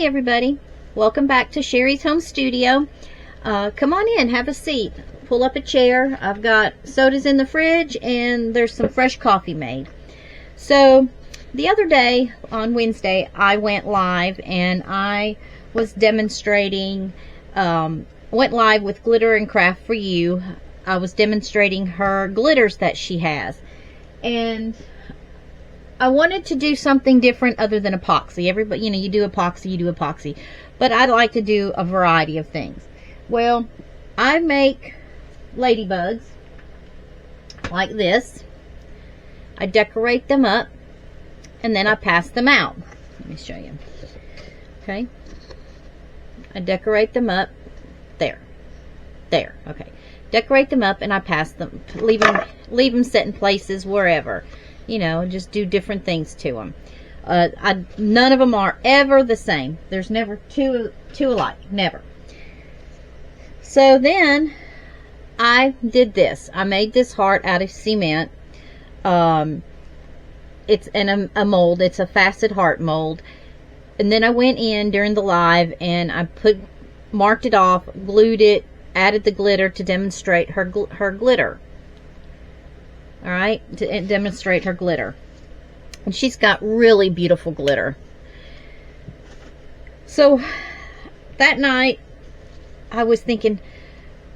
Hi everybody, welcome back to Sherry's Home Studio. Come on in, have a seat, pull up a chair. I've got sodas in the fridge and there's some fresh coffee made. So the other day on Wednesday I went live and I was demonstrating, went live with Glitter and Craft for You. I was demonstrating her glitters that she has, and I wanted to do something different other than epoxy. Everybody, you do epoxy, but I'd like to do a variety of things. Well, I make ladybugs like this. I decorate them up and then I pass them out. Let me show you. Okay. I decorate them up. There. Okay. Decorate them up and I pass them, leave them set in places wherever. Just do different things to them. None of them are ever the same. There's never two alike. Never. So then I did this. I made this heart out of cement. It's in a mold. It's a facet heart mold. And then I went in during the live and I marked it off, glued it, added the glitter to demonstrate her glitter. All right, to demonstrate her glitter. And she's got really beautiful glitter. So that night I was thinking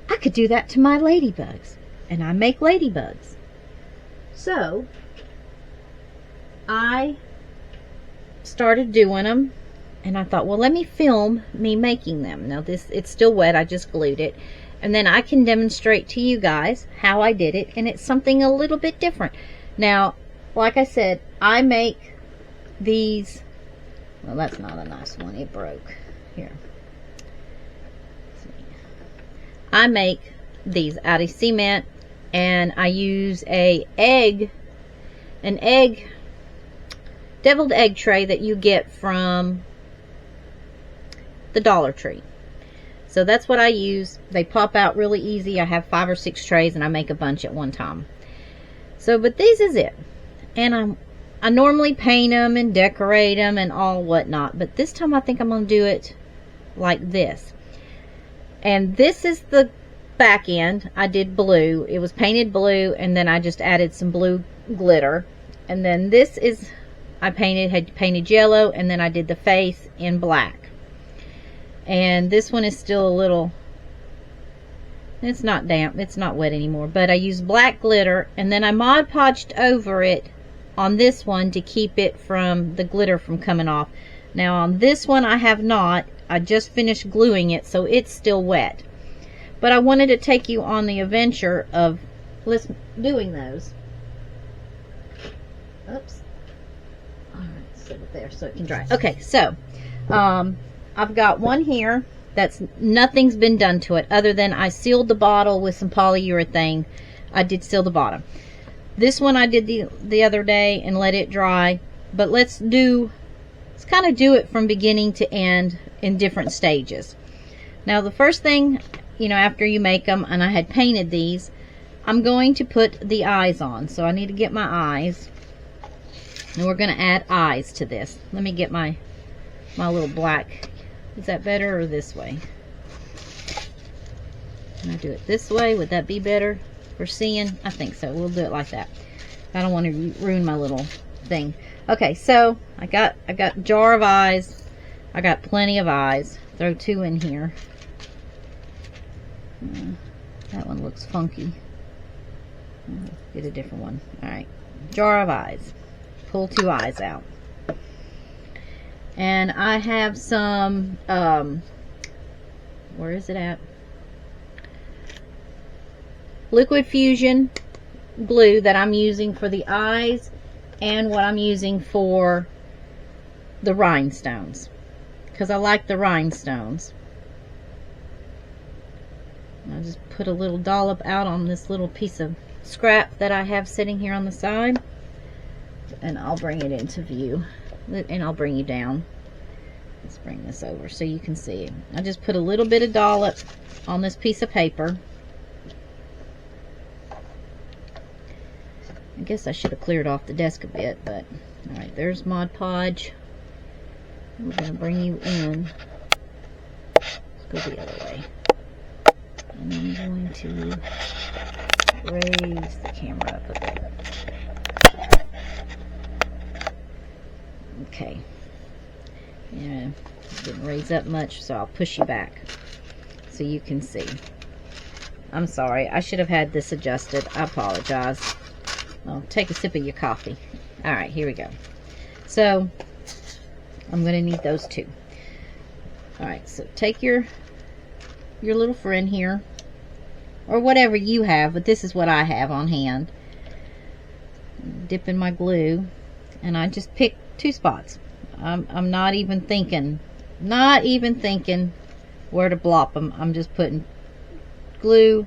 I could do that to my ladybugs, and I make ladybugs. So I started doing them and I thought, well, let me film me making them. Now it's still wet, I just glued it. And then I can demonstrate to you guys how I did it, and it's something a little bit different. Now, like I said, I make these. Well, that's not a nice one. It broke. Here. I make these out of cement, and I use an deviled egg tray that you get from the Dollar Tree. So that's what I use. They pop out really easy. I have 5 or 6 trays and I make a bunch at one time. So, but this is it. And I normally paint them and decorate them and all whatnot. But this time I think I'm going to do it like this. And this is the back end. I did blue. It was painted blue and then I just added some blue glitter. And then this is, had painted yellow and then I did the face in black. And this one is still a little, it's not damp, it's not wet anymore, but I used black glitter and then I Mod Podged over it on this one to keep it from the glitter from coming off. Now on this one I have not. I just finished gluing it, so it's still wet. But I wanted to take you on the adventure of doing those. Oops. Alright, set it there so it can dry. Okay, so I've got one here that's nothing's been done to it other than I sealed the bottle with some polyurethane. I did seal the bottom. This one I did the other day and let it dry. But let's kind of do it from beginning to end in different stages. Now the first thing, after you make them, and I had painted these, I'm going to put the eyes on. So I need to get my eyes. And we're going to add eyes to this. Let me get my little black. Is that better or this way? Can I do it this way? Would that be better for seeing? I think so. We'll do it like that. I don't want to ruin my little thing. Okay, so I got a jar of eyes. I got plenty of eyes. Throw 2 in here. That one looks funky. Get a different one. Alright. Jar of eyes. Pull 2 eyes out. And I have some, where is it at? Liquid Fusion glue that I'm using for the eyes and what I'm using for the rhinestones. Because I like the rhinestones. I'll just put a little dollop out on this little piece of scrap that I have sitting here on the side. And I'll bring it into view. And I'll bring you down. Let's bring this over so you can see it. I just put a little bit of dollop on this piece of paper. I guess I should have cleared off the desk a bit, but alright, there's Mod Podge. We're going to bring you in. Let's go the other way. And I'm going to raise the camera up a bit. Okay. Yeah, didn't raise up much, so I'll push you back so you can see. I'm sorry, I should have had this adjusted. I apologize. Well, take a sip of your coffee. Alright, here we go. So, I'm going to need those two. Alright, so take your little friend here, or whatever you have, but this is what I have on hand. Dip in my glue, and I just pick 2 spots. I'm not even thinking where to blop them. I'm just putting glue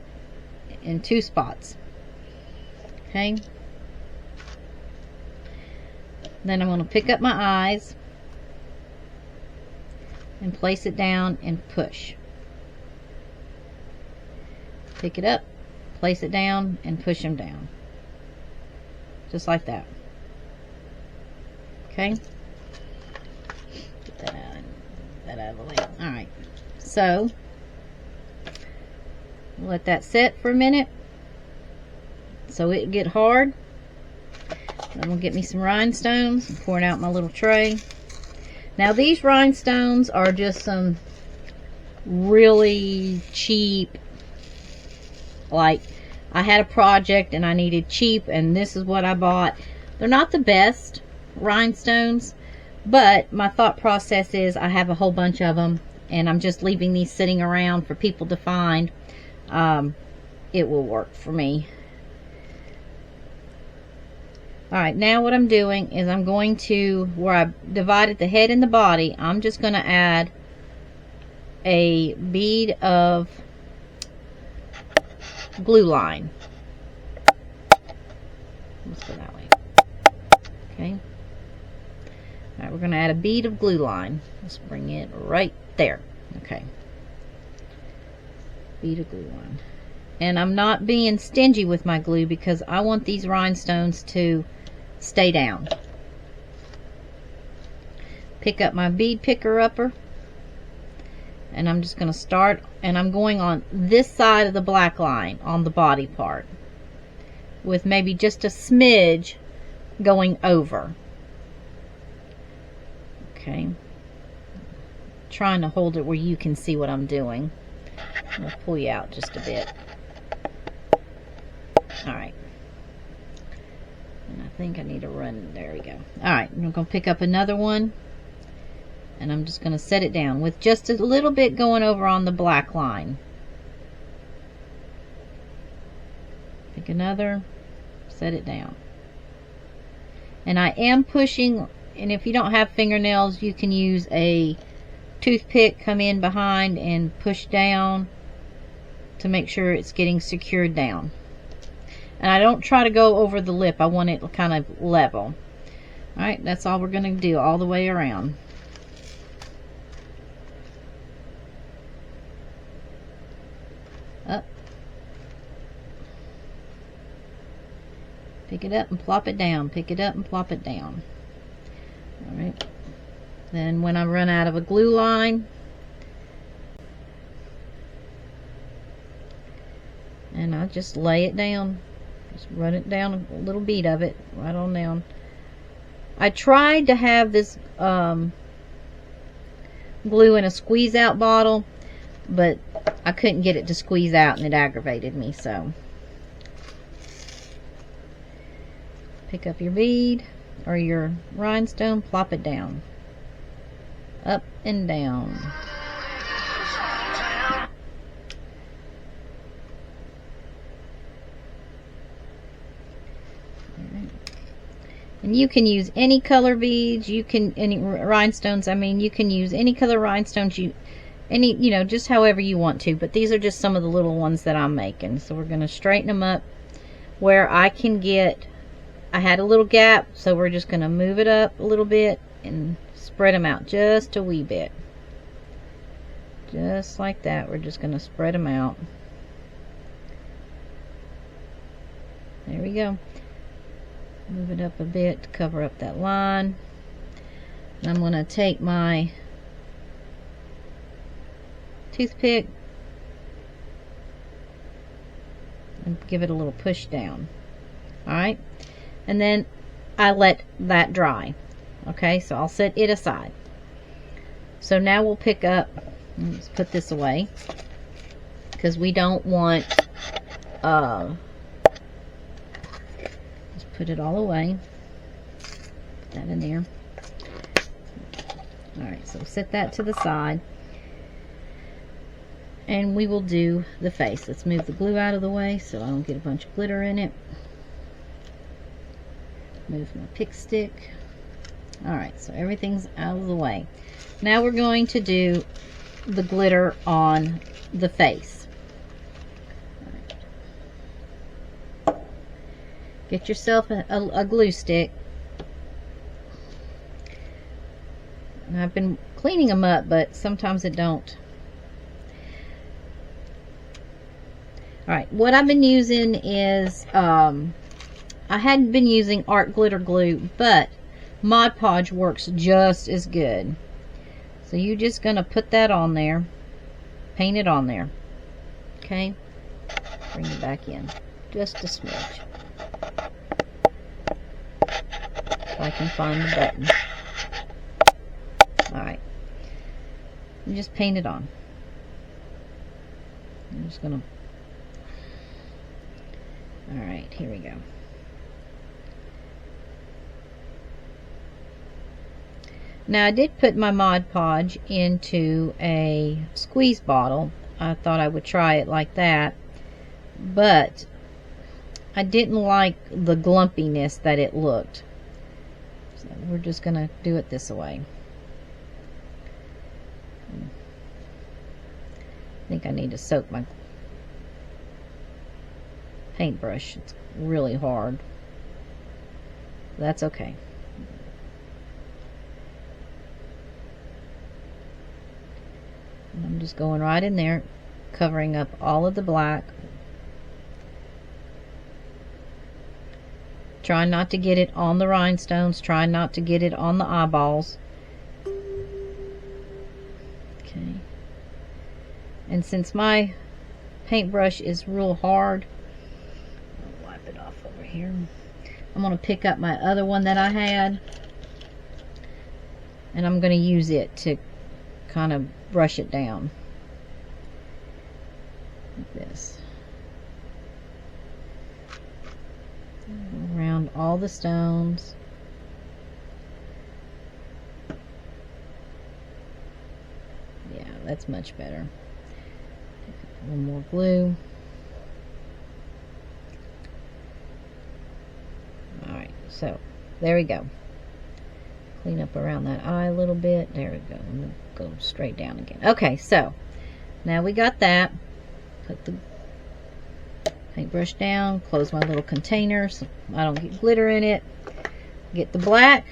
in 2 spots. Okay. Then I'm going to pick up my eyes and place it down and push. Pick it up, place it down, and push them down. Just like that. Okay? Get that out of the way. Alright. So, let that set for a minute so it get hard. I'm going to get me some rhinestones and pour it out in my little tray. Now these rhinestones are just some really cheap, like I had a project and I needed cheap, and this is what I bought. They're not the best rhinestones, but my thought process is I have a whole bunch of them and I'm just leaving these sitting around for people to find. It will work for me. Alright, now what I'm doing is I'm going to, where I divided the head and the body, I'm just going to add a bead of glue line. Let's go that way. Okay. Alright, we're going to add a bead of glue line. Let's bring it right there. Okay. Bead of glue line. And I'm not being stingy with my glue because I want these rhinestones to stay down. Pick up my bead picker upper, and I'm just going to start, and I'm going on this side of the black line on the body part with maybe just a smidge going over. Okay, trying to hold it where you can see what I'm doing. I'm going to pull you out just a bit. Alright, and I think I need to run. There we go. Alright, I'm going to pick up another one, and I'm just going to set it down with just a little bit going over on the black line. Pick another, set it down. And I am pushing, and if you don't have fingernails, you can use a toothpick, come in behind and push down to make sure it's getting secured down. And I don't try to go over the lip. I want it kind of level. Alright, that's all we're going to do all the way around. Up. Pick it up and plop it down. Pick it up and plop it down. Alright. Then when I run out of a glue line, and I just lay it down. Just run it down, a little bead of it right on down. I tried to have this glue in a squeeze out bottle, but I couldn't get it to squeeze out and it aggravated me. So pick up your bead or your rhinestone, plop it down, up and down. And you can use any color beads, you can, any rhinestones, I mean, you can use any color rhinestones, you know, just however you want to, but these are just some of the little ones that I'm making. So we're going to straighten them up where I can get, I had a little gap, so we're just going to move it up a little bit and spread them out just a wee bit. Just like that, we're just going to spread them out. There we go. Move it up a bit to cover up that line. I'm going to take my toothpick and give it a little push down. Alright, and then I let that dry. Okay, so I'll set it aside. So now we'll pick up, let's put this away, because we don't want, just put it all away. Put that in there. Alright, so set that to the side. And we will do the face. Let's move the glue out of the way so I don't get a bunch of glitter in it. Move my pick stick. Alright, so everything's out of the way. Now we're going to do the glitter on the face. Right. Get yourself a glue stick. And I've been cleaning them up, but sometimes it don't. Alright, what I've been using is, I hadn't been using art glitter glue, but Mod Podge works just as good. So you're just going to put that on there, paint it on there. Okay, bring it back in, just a smidge. If I can find the button. Alright, and just paint it on. I'm just going to. Alright, here we go. Now I did put my Mod Podge into a squeeze bottle. I thought I would try it like that, but I didn't like the glumpiness that it looked. So we're just going to do it this way. I think I need to soak my paintbrush. It's really hard. That's okay. And I'm just going right in there, covering up all of the black. Trying not to get it on the rhinestones, trying not to get it on the eyeballs. Okay. And since my paintbrush is real hard, I'll wipe it off over here. I'm going to pick up my other one that I had, and I'm going to use it to kind of brush it down like this, around all the stones. Yeah, that's much better. A little more glue. Alright, so there we go. Clean up around that eye a little bit. There we go. I'm going to go straight down again. Okay, so now we got that. Put the paintbrush down. Close my little container so I don't get glitter in it. Get the black.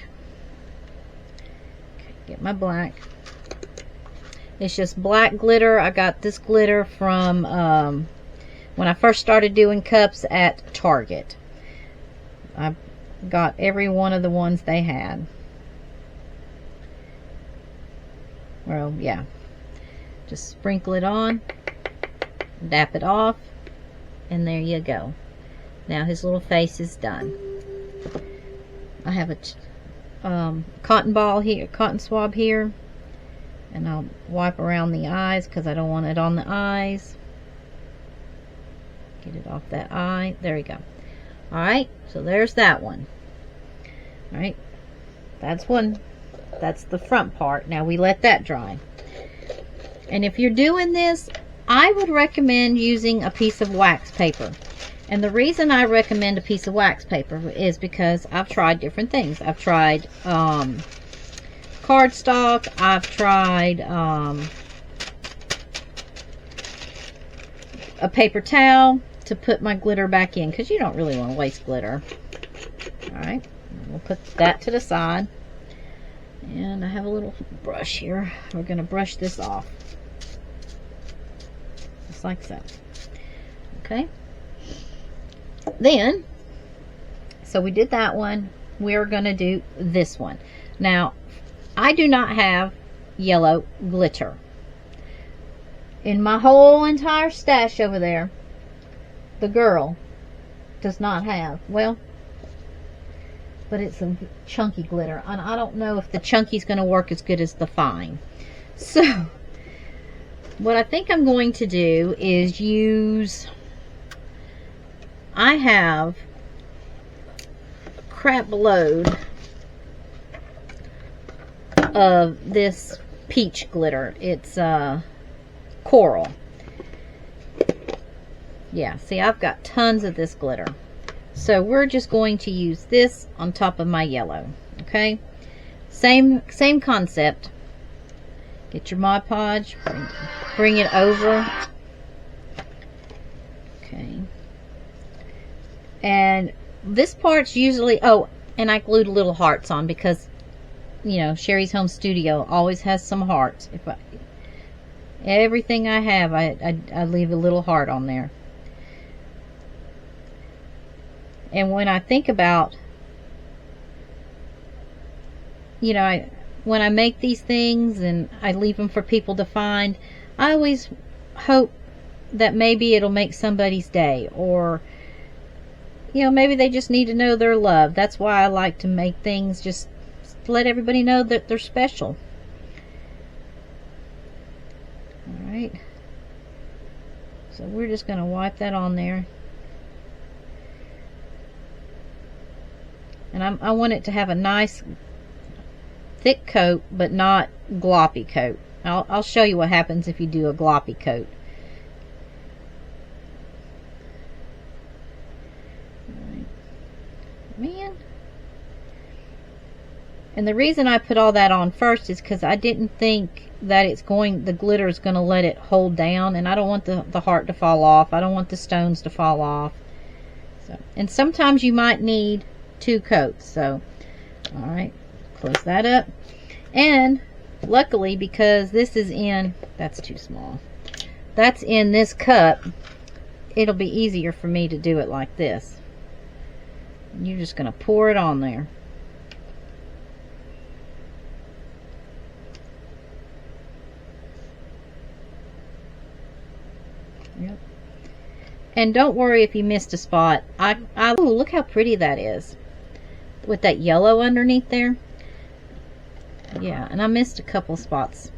Okay, get my black. It's just black glitter. I got this glitter from when I first started doing cups at Target. I got every one of the ones they had. Well, yeah. Just sprinkle it on, dap it off, and there you go. Now his little face is done. I have a cotton ball here, cotton swab here, and I'll wipe around the eyes because I don't want it on the eyes. Get it off that eye. There we go. Alright, so there's that one. Alright, that's one. That's the front part. Now we let that dry. And if you're doing this, I would recommend using a piece of wax paper. And the reason I recommend a piece of wax paper is because I've tried different things. I've tried cardstock. I've tried a paper towel to put my glitter back in, because you don't really want to waste glitter. Alright, we'll put that to the side. And I have a little brush here. We're going to brush this off. Just like so. Okay. Then, so we did that one. We're going to do this one. Now, I do not have yellow glitter. In my whole entire stash over there, the girl does not have, well, but it's some chunky glitter. And I don't know if the chunky's going to work as good as the fine. So, what I think I'm going to do is use, I have crap load of this peach glitter. It's coral. Yeah, see, I've got tons of this glitter. So we're just going to use this on top of my yellow. Okay, same concept. Get your Mod Podge, bring it over. Okay, and this part's usually, oh, and I glued little hearts on because, you know, Sherry's Home Studio always has some hearts. Everything I have, I leave a little heart on there. And when I think about, you know, when I make these things and I leave them for people to find, I always hope that maybe it'll make somebody's day, or, you know, maybe they just need to know they're loved. That's why I like to make things, just to let everybody know that they're special. Alright, so we're just going to wipe that on there. And I want it to have a nice thick coat, but not gloppy coat. I'll show you what happens if you do a gloppy coat. Alright. Man. And the reason I put all that on first is because I didn't think that the glitter is going to let it hold down, and I don't want the heart to fall off. I don't want the stones to fall off. So, and sometimes you might need 2 coats. So, alright, close that up. And luckily, because this is in, that's too small, that's in this cup, it'll be easier for me to do it like this. You're just going to pour it on there. Yep. And don't worry if you missed a spot. Oh, look how pretty that is with that yellow underneath there. Yeah, and I missed a couple spots.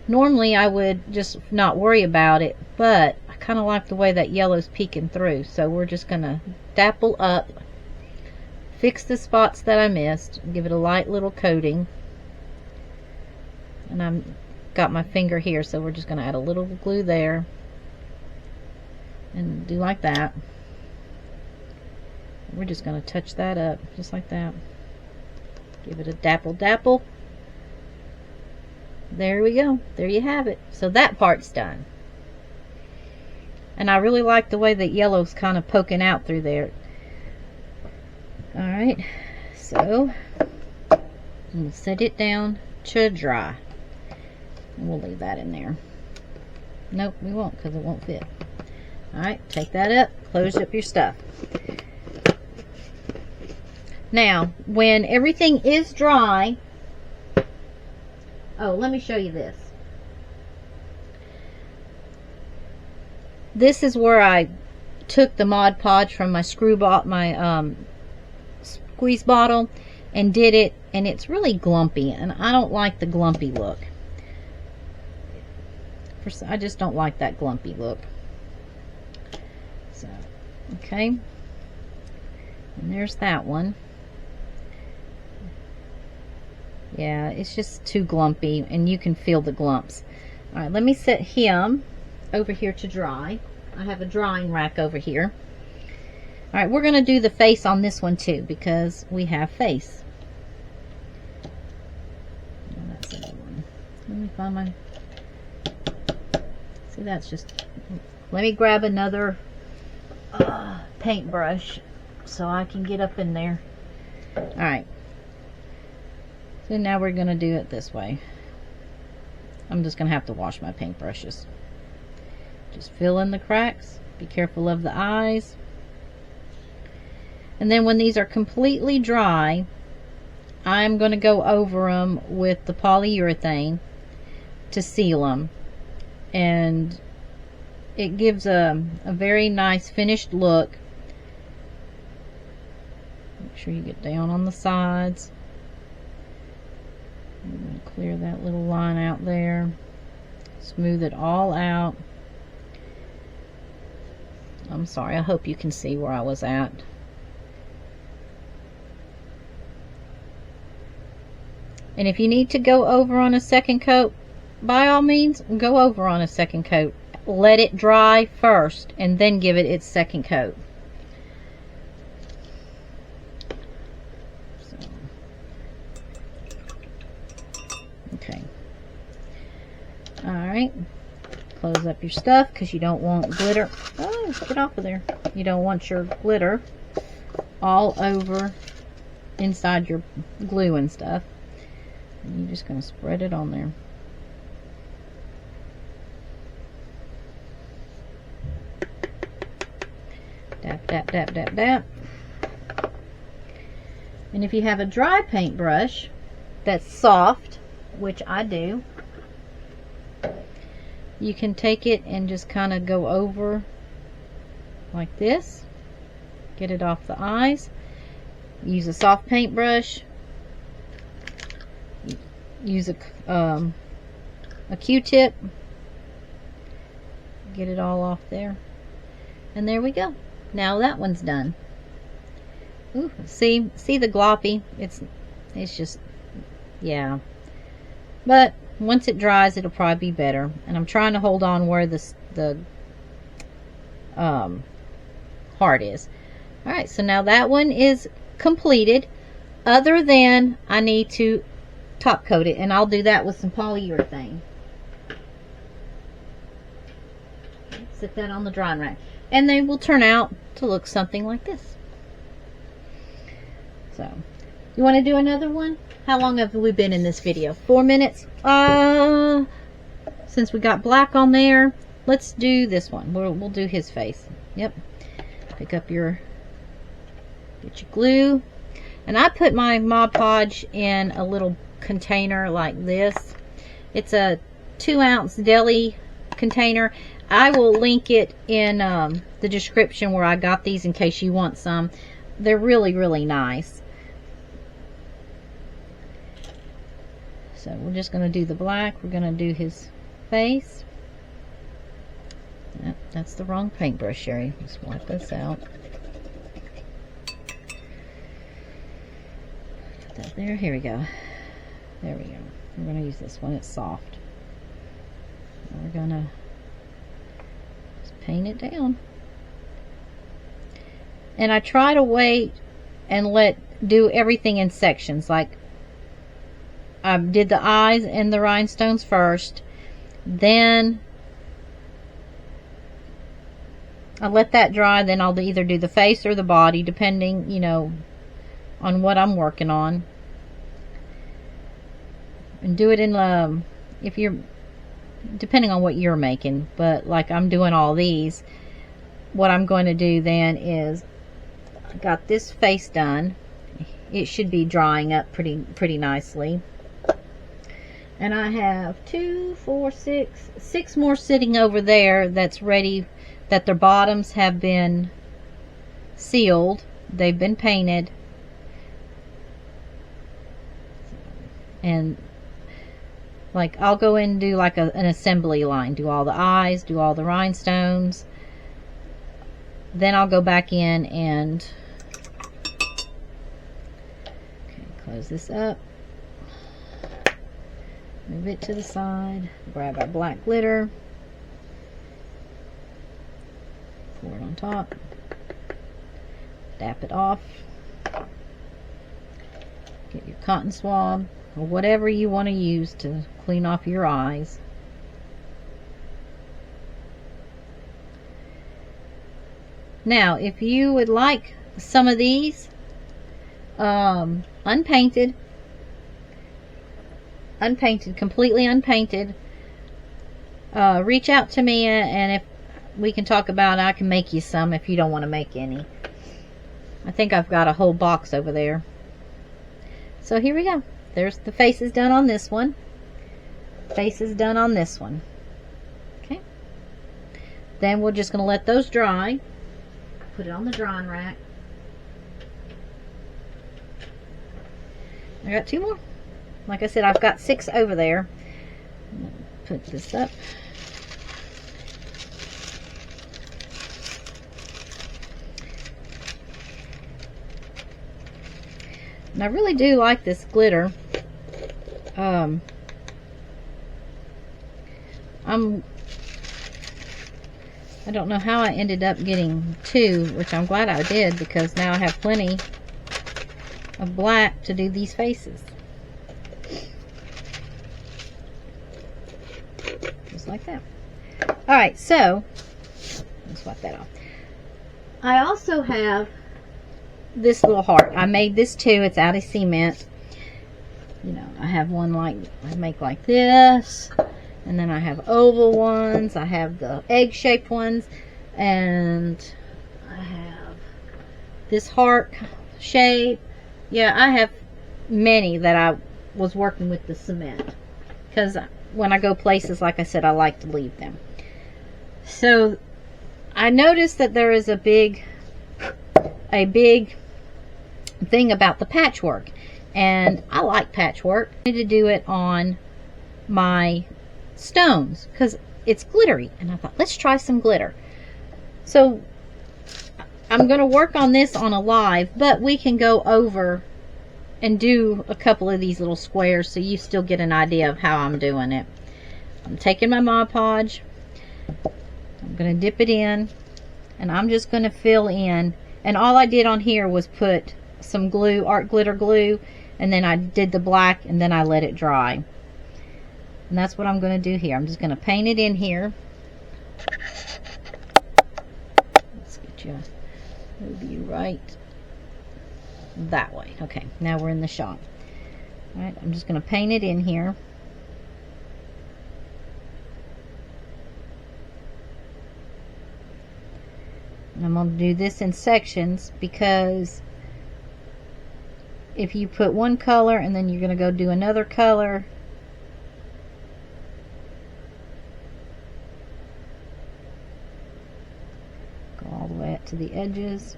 Normally I would just not worry about it, but I kind of like the way that yellow's peeking through. So we're just going to dapple up, fix the spots that I missed, give it a light little coating. And I've got my finger here, so we're just going to add a little glue there. And do like that. We're just going to touch that up just like that. Give it a dapple. There we go. There you have it. So that part's done. And I really like the way that yellow's kind of poking out through there. Alright, so we'll set it down to dry. And we'll leave that in there. Nope, we won't, because it won't fit. Alright, take that up, close up your stuff. Now, when everything is dry, oh, let me show you this. This is where I took the Mod Podge from my squeeze bottle and did it, and it's really glumpy, and I don't like the glumpy look. I just don't like that glumpy look. So, okay. And there's that one. Yeah, it's just too glumpy, and you can feel the glumps. Alright, let me set him over here to dry. I have a drying rack over here. Alright, we're going to do the face on this one too, because we have face. Oh, that's another one. Let me find my... See, that's just... Let me grab another paintbrush so I can get up in there. Alright. So now we're going to do it this way. I'm just going to have to wash my paintbrushes. Just fill in the cracks. Be careful of the eyes. And then when these are completely dry, I'm going to go over them with the polyurethane to seal them, and it gives a very nice finished look. Make sure you get down on the sides. I'm going to clear that little line out there, smooth it all out. I'm sorry, I hope you can see where I was at. And if you need to go over on a second coat, by all means, go over on a second coat. Let it dry first and then give it its second coat. So, okay. Alright. Close up your stuff because you don't want glitter. Oh, get off of there. You don't want your glitter all over inside your glue and stuff. And you're just going to spread it on there. Dap, dap, dap, dap, dap. And if you have a dry paintbrush that's soft, which I do, you can take it and just kind of go over like this. Get it off the eyes. Use a soft paintbrush. Use a Q-tip. Get it all off there. And there we go. Now that one's done. Ooh, see the gloppy? It's just, yeah. But once it dries, it'll probably be better. And I'm trying to hold on where the heart is. All right, so now that one is completed. Other than I need to top coat it, and I'll do that with some polyurethane. Sit that on the drying rack, and they will turn out to look something like this. So, you want to do another one? How long have we been in this video? 4 minutes? Since we got black on there, let's do this one. We'll do his face. Yep. Pick up your, get your glue, and I put my Mod Podge in a little container like this. It's a 2-ounce deli container. I will link it in the description where I got these in case you want some. They're really, really nice. So we're just going to do the black. We're going to do his face. Yep, that's the wrong paintbrush, Sherry. Let's wipe this out. Put that there. Here we go. There we go. We're going to use this one. It's soft. And we're going to just paint it down. And I try to wait and do everything in sections. Like I did the eyes and the rhinestones first. Then I let that dry. Then I'll either do the face or the body, depending, you know, on what I'm working on. And do it in if you're, depending on what you're making. But like I'm doing all these, what I'm going to do then is I got this face done. It should be drying up pretty nicely. And I have 2, 4, 6 more sitting over there that's ready, that their bottoms have been sealed. They've been painted. And like I'll go in and do like an assembly line. Do all the eyes, do all the rhinestones. Then I'll go back in and close this up. Move it to the side. Grab our black glitter. Pour it on top. Dap it off. Get your cotton swab or whatever you want to use to clean off your eyes. Now, if you would like some of these unpainted, completely unpainted, reach out to me, and if we can talk about it, I can make you some if you don't want to make any. I think I've got a whole box over there. So here we go. There's the faces done on this one. Faces done on this one. Okay. Then we're just going to let those dry. Put it on the drying rack. I got 2 more. Like I said, I've got 6 over there. Put this up. And I really do like this glitter. I don't know how I ended up getting 2, which I'm glad I did, because now I have plenty of black to do these faces. Just like that. Alright, so let's wipe that off. I also have this little heart. I made this too. It's out of cement. You know, I have one like, I make like this, and then I have oval ones, I have the egg-shaped ones, and I have this heart shape. Yeah, I have many that I was working with the cement, because when I go places, like I said, I like to leave them. So I noticed that there is a big thing about the patchwork, and I like patchwork. I need to do it on my stones because it's glittery, and I thought, let's try some glitter. So I'm going to work on this on a live, but we can go over and do a couple of these little squares so you still get an idea of how I'm doing it. I'm taking my Mod Podge, I'm going to dip it in, and I'm just going to fill in. And all I did on here was put some glue, art glitter glue, and then I did the black, and then I let it dry. And that's what I'm going to do here. I'm just going to paint it in here. Let's get you, move you right that way. Okay, now we're in the shop. All right, I'm just going to paint it in here. And I'm going to do this in sections, because if you put one color and then you're going to go do another color, go all the way up to the edges.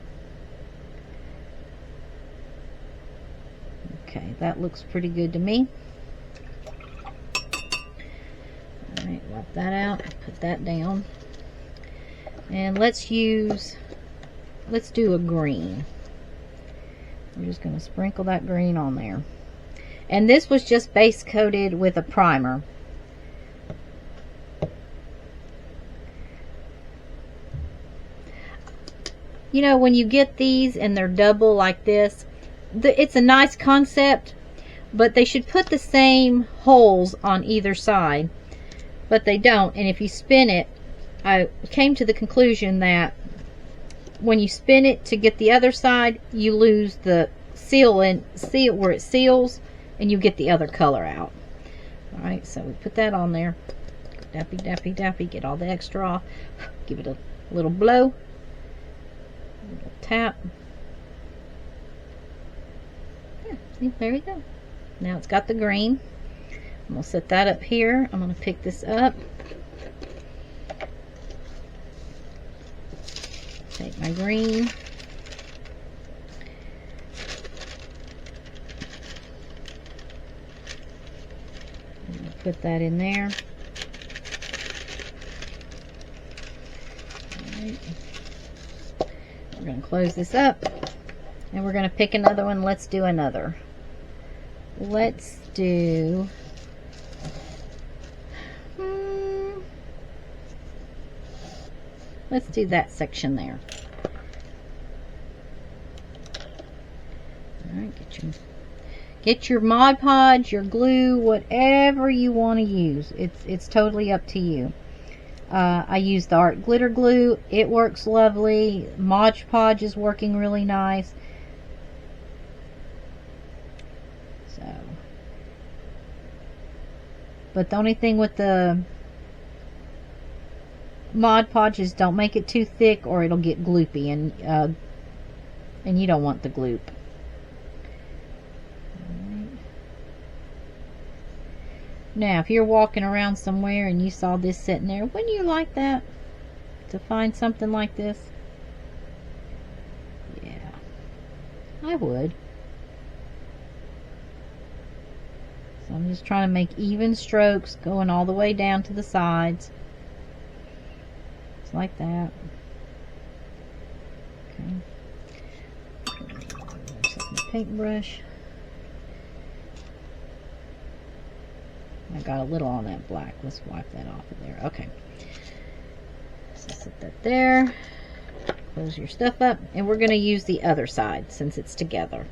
Okay, that looks pretty good to me. Alright, wipe that out, put that down. And let's do a green. I'm just going to sprinkle that green on there. And this was just base coated with a primer. You know, when you get these and they're double like this, it's a nice concept, but they should put the same holes on either side, but they don't. And if you spin it, I came to the conclusion that when you spin it to get the other side, you lose the seal where it seals, and you get the other color out. Alright, so we put that on there. Dappy, dappy, dappy, get all the extra off. Give it a little blow. A little tap. Yeah, see, there we go. Now it's got the green. I'm going to set that up here. I'm going to pick this up. Take my green. Put that in there. Alright. We're going to close this up, and we're going to pick another one. Let's do another. Let's do that section there. Alright, get your Mod Podge, your glue, whatever you want to use. It's totally up to you. I use the art glitter glue. It works lovely. Mod Podge is working really nice. So, but the only thing with the Mod Podge is don't make it too thick, or it'll get gloopy, and you don't want the gloop. Alright. Now, if you're walking around somewhere and you saw this sitting there, wouldn't you like that? To find something like this? Yeah, I would. So I'm just trying to make even strokes going all the way down to the sides. Just like that. Okay. There's my paintbrush. I got a little on that black. Let's wipe that off of there. Okay. So set that there. Close your stuff up. And we're going to use the other side since it's together.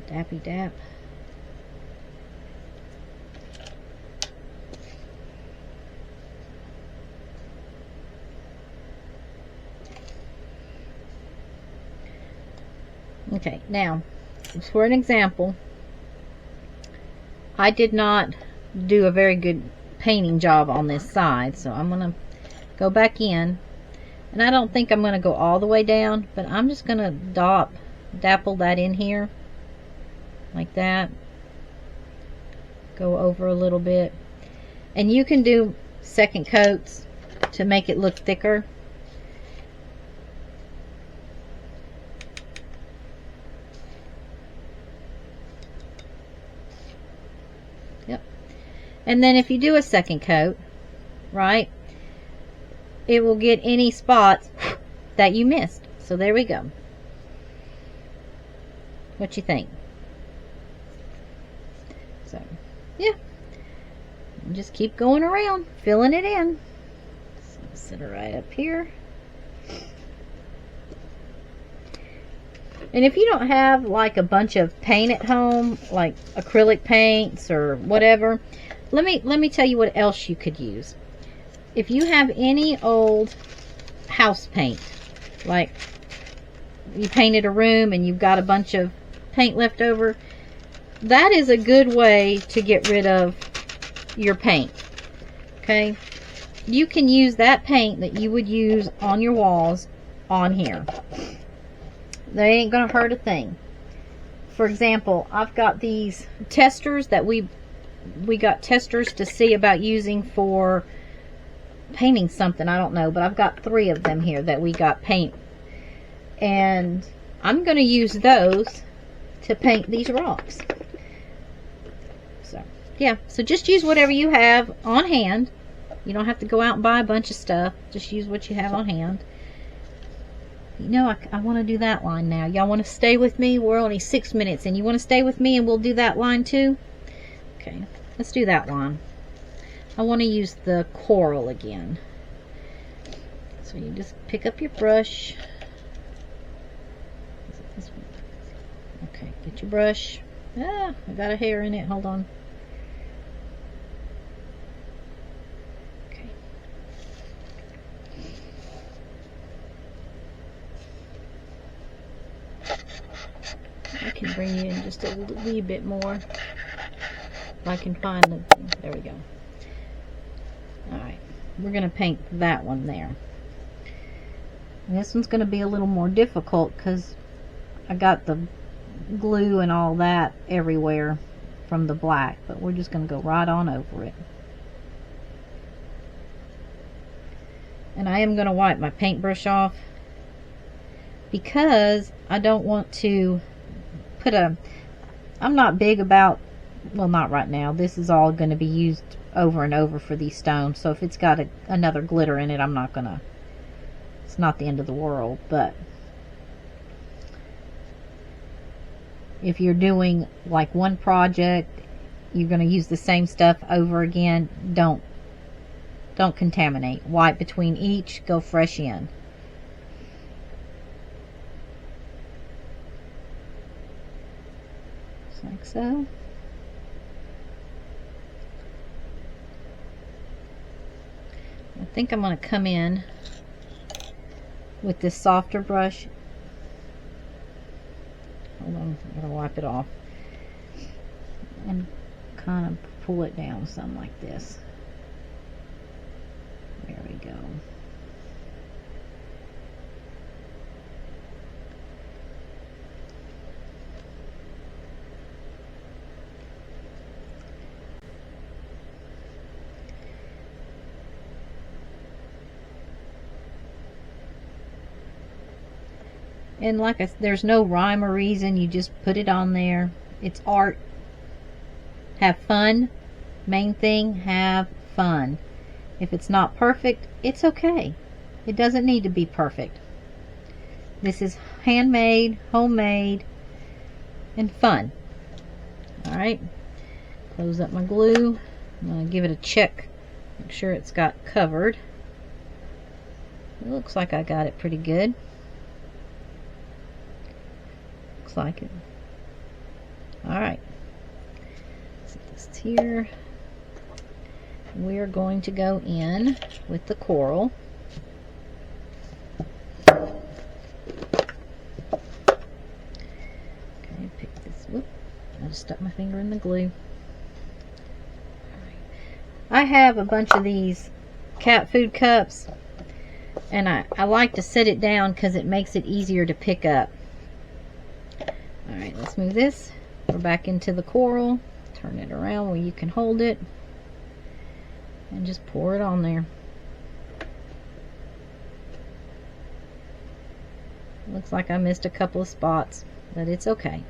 Dappy dap. Okay, now, for an example, I did not do a very good painting job on this side, so I'm going to go back in, and I don't think I'm going to go all the way down, but I'm just going to dapple that in here. Like that. Go over a little bit. And you can do second coats to make it look thicker. Yep. And then if you do a second coat, right, it will get any spots that you missed. So there we go. What you think? So, yeah, just keep going around, filling it in. So set it right up here. And if you don't have like a bunch of paint at home, like acrylic paints or whatever, let me tell you what else you could use. If you have any old house paint, like you painted a room and you've got a bunch of paint left over, that is a good way to get rid of your paint. Okay, you can use that paint that you would use on your walls on here. They ain't gonna hurt a thing. For example, I've got these testers that we got testers to see about using for painting something, I don't know, but I've got 3 of them here that we got paint, and I'm gonna use those to paint these rocks. So yeah, so just use whatever you have on hand. You don't have to go out and buy a bunch of stuff. Just use what you have on hand. You know, I want to do that line now. Y'all want to stay with me? We're only 6 minutes, and you want to stay with me and we'll do that line too? Okay, let's do that line. I want to use the coral again. So you just pick up your brush. Okay, get your brush. Ah, I got a hair in it. Hold on. Okay. I can bring you in just a wee bit more. If I can find the... There we go. Alright. We're going to paint that one there. And this one's going to be a little more difficult because I got the glue and all that everywhere from the black, but we're just going to go right on over it. And I am going to wipe my paintbrush off because I don't want to put a... I'm not big about... Well, not right now. This is all going to be used over and over for these stones, so if it's got another glitter in it, I'm not going to... It's not the end of the world, but if you're doing like one project, you're going to use the same stuff over again, don't contaminate. Wipe between each, go fresh in. Just like so. I think I'm going to come in with this softer brush. Hold on. gotta wipe it off and kind of pull it down some like this. There we go. And like I said, there's no rhyme or reason. You just put it on there. It's art. Have fun. Main thing, have fun. If it's not perfect, it's okay. It doesn't need to be perfect. This is handmade, homemade, and fun. Alright. Close up my glue. I'm going to give it a check. Make sure it's got covered. It looks like I got it pretty good. Like it. Alright, set this here. We're going to go in with the coral. Okay, pick this. Whoop, I just stuck my finger in the glue. Alright. I have a bunch of these cat food cups, and I like to set it down because it makes it easier to pick up. Alright, let's move this. We're back into the coral. Turn it around where you can hold it. And just pour it on there. Looks like I missed a couple of spots, but it's okay.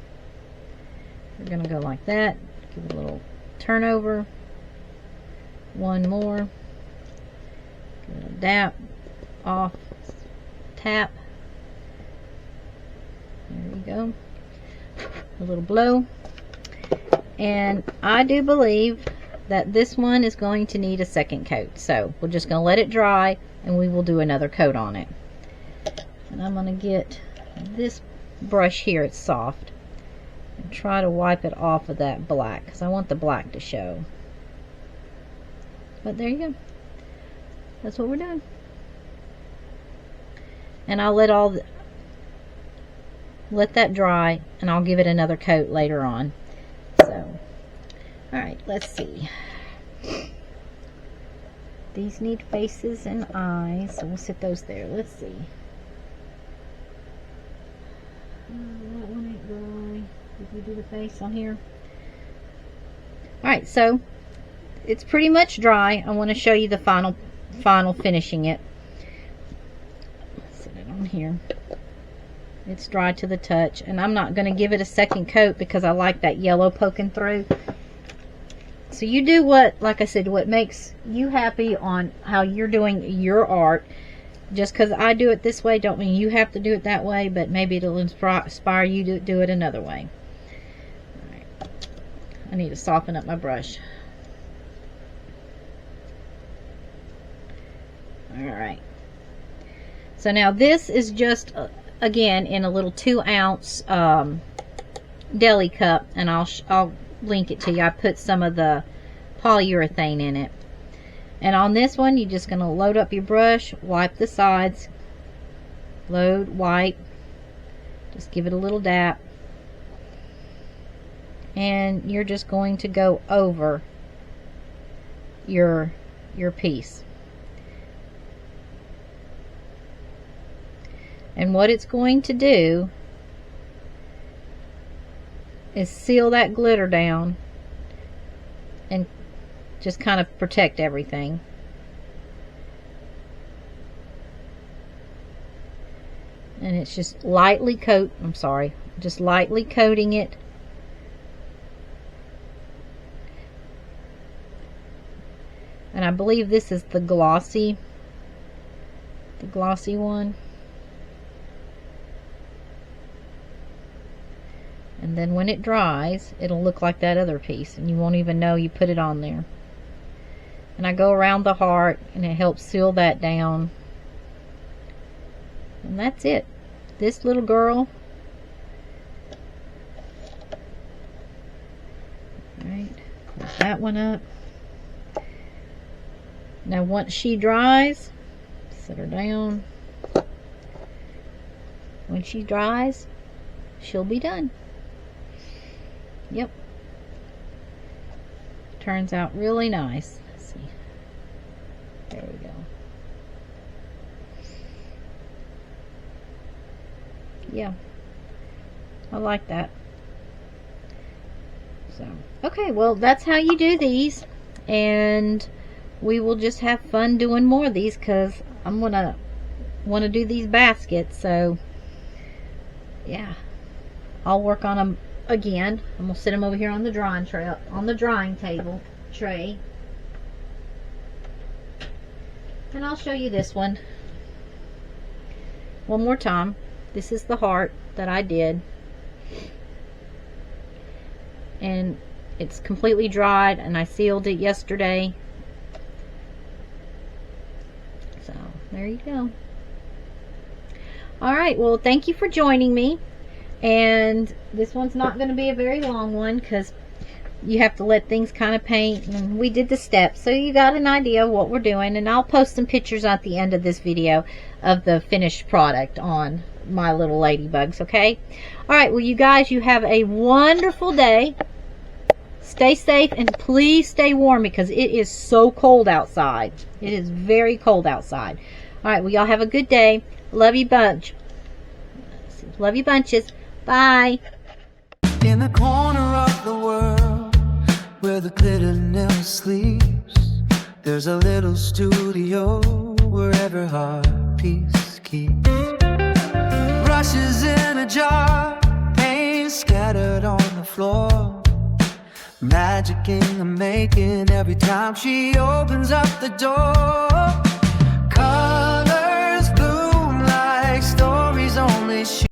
We're going to go like that. Give it a little turnover. One more. Give it a dap. Off. Tap. There we go. A little blow. And I do believe that this one is going to need a second coat, so we're just going to let it dry and we will do another coat on it. And I'm going to get this brush here, it's soft, and try to wipe it off of that black because I want the black to show. But there you go, that's what we're doing. And I'll let that dry, and I'll give it another coat later on. So, alright, let's see. These need faces and eyes, so we'll sit those there. Let's see. That one ain't dry. Did we do the face on here? Alright, so it's pretty much dry. I want to show you the final finishing it. Set it on here. It's dry to the touch, and I'm not going to give it a second coat because I like that yellow poking through. So you do what, like I said, what makes you happy on how you're doing your art. Just because I do it this way don't mean you have to do it that way, but maybe it'll inspire you to do it another way. All right. I need to soften up my brush. Alright. So now this is just... again in a little 2-ounce deli cup, and I'll link it to you. I put some of the polyurethane in it, and on this one you're just going to load up your brush, wipe the sides, load, wipe, just give it a little dap, and you're just going to go over your piece. And what it's going to do is seal that glitter down and just kind of protect everything. And it's just lightly just lightly coating it. And I believe this is the glossy one. And then when it dries, it'll look like that other piece, and you won't even know you put it on there. And I go around the heart, and it helps seal that down. And that's it. This little girl. Alright, close that one up. Now once she dries, set her down. When she dries, she'll be done. Yep. Turns out really nice. Let's see. There we go. Yeah. I like that. So, okay, well, that's how you do these. And we will just have fun doing more of these because I'm going to want to do these baskets. So, yeah. I'll work on them again. I'm going to sit them over here on the drying table tray. And I'll show you this one more time. This is the heart that I did. And it's completely dried, and I sealed it yesterday. So, there you go. Alright, well, thank you for joining me. And this one's not going to be a very long one because you have to let things kind of paint. And we did the steps, so you got an idea of what we're doing. And I'll post some pictures at the end of this video of the finished product on my little ladybugs, okay? Alright, well, you guys, you have a wonderful day. Stay safe and please stay warm because it is so cold outside. It is very cold outside. Alright, well, y'all have a good day. Love you bunch. Love you bunches. Bye. In the corner of the world where the glitter never sleeps, there's a little studio where every heart piece keeps. Brushes in a jar, paint scattered on the floor. Magic in the making every time she opens up the door. Colors bloom like stories only she